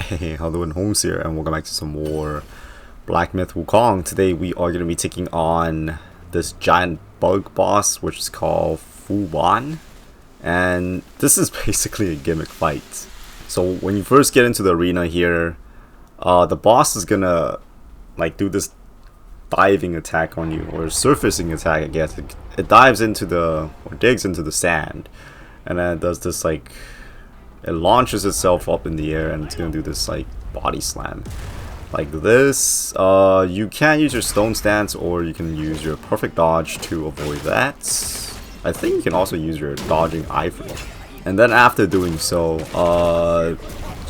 Hey, how doing? Holmes here, and welcome back to some more Black Myth WuKong. Today we are going to be taking on this giant bug boss, which is called Fuban, and this is basically a gimmick fight. So when you first get into the arena here, the boss is gonna like do this diving attack on you, or surfacing attack. I guess it dives into the or digs into the sand, and then it does this like. It launches itself up in the air and it's gonna do this like body slam like this. You can use your stone stance or you can use your perfect dodge to avoid that. I think you can also use your dodging iframe, and then after doing so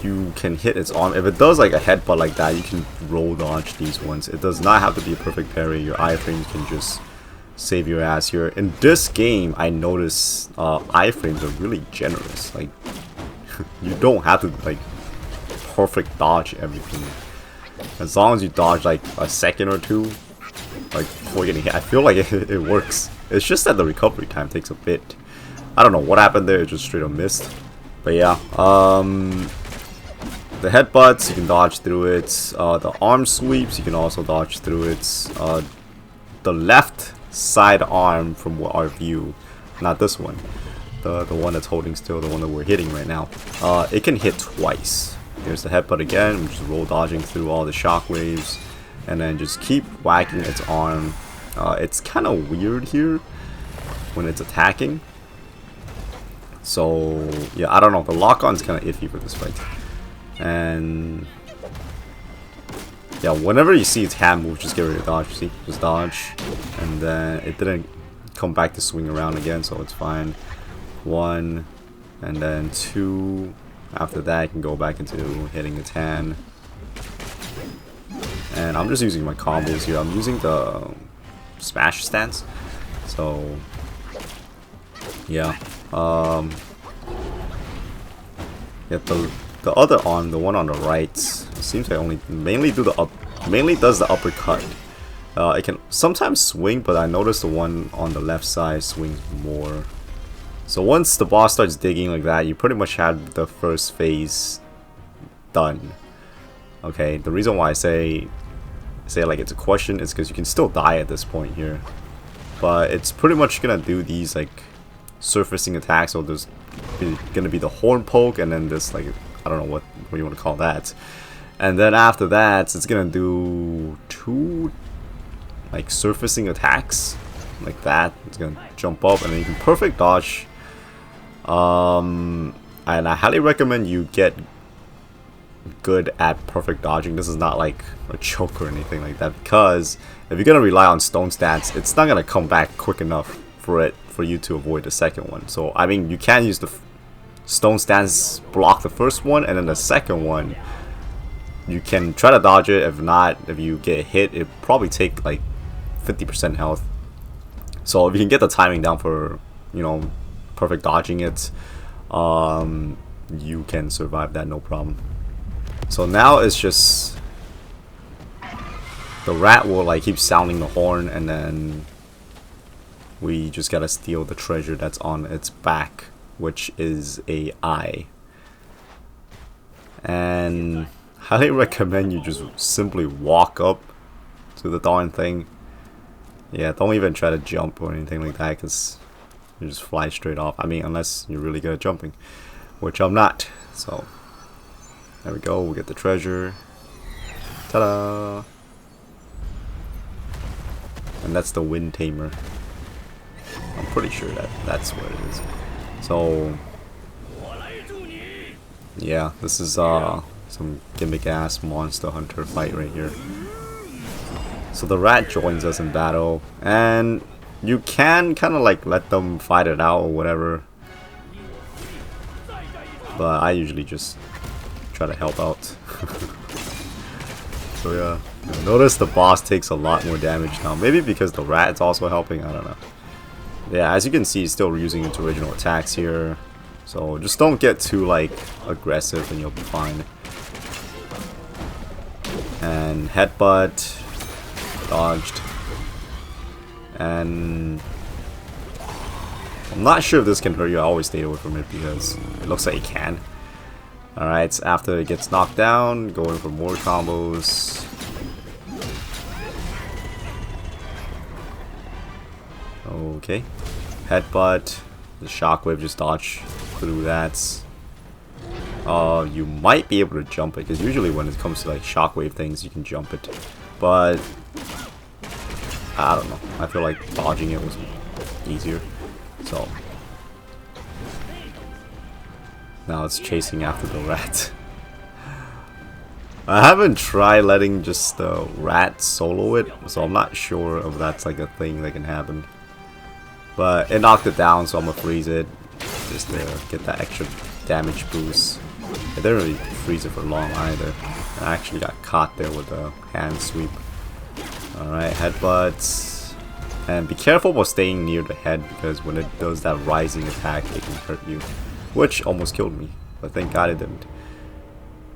you can hit its arm. If it does like a headbutt like that, you can roll dodge these ones. It does not have to be a perfect parry. Your iframe can just save your ass here. In this game I notice iframes are really generous. Like you don't have to like perfect dodge everything. As long as you dodge like a second or two like before getting hit, I feel like it works. It's just that the recovery time takes a bit. I don't know what happened there, it just straight up missed. But yeah, the headbutts you can dodge through it. The arm sweeps you can also dodge through it. The left side arm from our view, not this one. The one that's holding still, the one that we're hitting right now. It can hit twice. There's the headbutt again, which is roll dodging through all the shockwaves, and then just keep whacking its arm. It's kind of weird here when it's attacking. So yeah, I don't know. The lock-on's kind of iffy for this fight. And yeah, whenever you see its hand move, just get ready to dodge. See, just dodge, and then it didn't come back to swing around again, so it's fine. 1 and then 2. After that I can go back into hitting its hand, and I'm just using my combos here. I'm using the smash stance, so yeah. Yeah, the other arm, the one on the right, seems like only mainly does the uppercut. It can sometimes swing, but I noticed the one on the left side swings more. So once the boss starts digging like that, you pretty much had the first phase done. Okay, the reason why I say like it's a question is because you can still die at this point here. But it's pretty much gonna do these like surfacing attacks. So there's gonna be the horn poke, and then this like, I don't know what you want to call that. And then after that, it's gonna do 2 like surfacing attacks like that. It's gonna jump up, and then you can perfect dodge. And I highly recommend you get good at perfect dodging. This is not like a choke or anything like that, because if you're gonna rely on stone stance, it's not gonna come back quick enough for you to avoid the second one. So I mean, you can use the stone stance, block the first one, and then the second one you can try to dodge it. If not, if you get hit, it probably take like 50% health. So if you can get the timing down for, you know, perfect dodging it, you can survive that no problem. So now it's just the rat will like keep sounding the horn, and then we just gotta steal the treasure that's on its back, which is a eye. And highly recommend you just simply walk up to the darn thing. Yeah, don't even try to jump or anything like that, because you just fly straight off. I mean, unless you're really good at jumping, which I'm not. So there we go, we'll get the treasure. Ta-da! And that's the wind tamer. I'm pretty sure that's what it is. So yeah, this is some gimmick ass monster hunter fight right here. So the rat joins us in battle, and you can kind of like let them fight it out or whatever, but I usually just try to help out. So yeah, notice the boss takes a lot more damage now, maybe because the rat is also helping, I don't know. Yeah, as you can see, he's still using its original attacks here, so just don't get too like aggressive and you'll be fine. And headbutt, dodged, and I'm not sure if this can hurt you. I always stay away from it because it looks like it can. Alright, after it gets knocked down, going for more combos. Okay. Headbutt. The shockwave, just dodge through that. You might be able to jump it, because usually when it comes to like shockwave things, you can jump it. But I don't know. I feel like dodging it was easier. So now it's chasing after the rat. I haven't tried letting just the rat solo it, so I'm not sure if that's like a thing that can happen. But it knocked it down, so I'm gonna freeze it just to get that extra damage boost. It didn't really freeze it for long either. I actually got caught there with the hand sweep. Alright, headbutts. And be careful while staying near the head, because when it does that rising attack, it can hurt you. Which almost killed me, but thank God it didn't.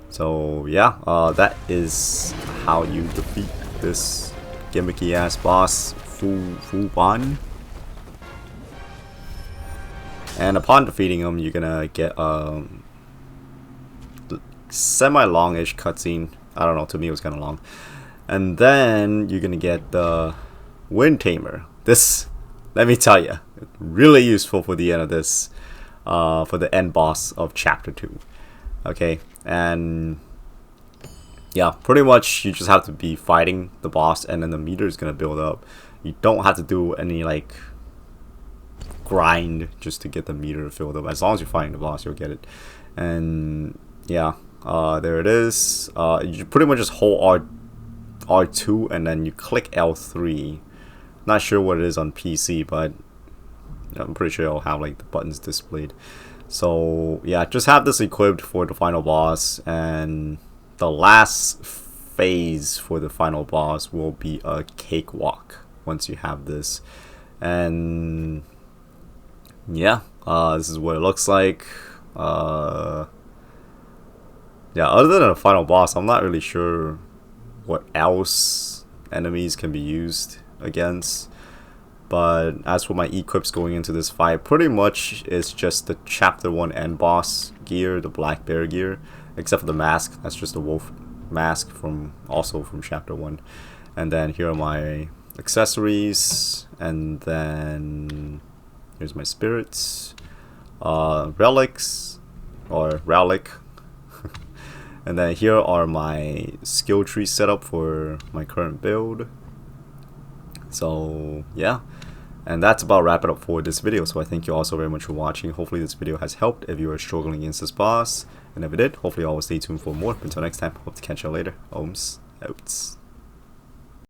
So yeah, that is how you defeat this gimmicky ass boss, Fuban. And upon defeating him, you're gonna get a semi-longish cutscene. I don't know, to me it was kind of long. And then you're gonna get the Wind Tamer. This, let me tell you, really useful for the end of this, for the end boss of Chapter 2. Okay, and yeah, pretty much you just have to be fighting the boss, and then the meter is gonna build up. You don't have to do any like grind just to get the meter filled up. As long as you're fighting the boss, you'll get it. And yeah, there it is. You pretty much just hold R2 and then you click L3. Not sure what it is on PC, but I'm pretty sure I'll have like the buttons displayed. So yeah, just have this equipped for the final boss, and the last phase for the final boss will be a cakewalk once you have this. And yeah, this is what it looks like. Yeah, other than the final boss, I'm not really sure what else enemies can be used against. But as for my equips going into this fight, pretty much it's just the Chapter 1 end boss gear, the black bear gear, except for the mask. That's just a wolf mask also from Chapter 1. And then here are my accessories, and then here's my spirits, relics, or relic. And then here are my skill tree setup for my current build. So yeah, and that's about wrap it up for this video. So I thank you all so very much for watching. Hopefully this video has helped if you are struggling against this boss, and if it did, hopefully you all will stay tuned for more. Until next time, hope to catch you later. Ohms outs.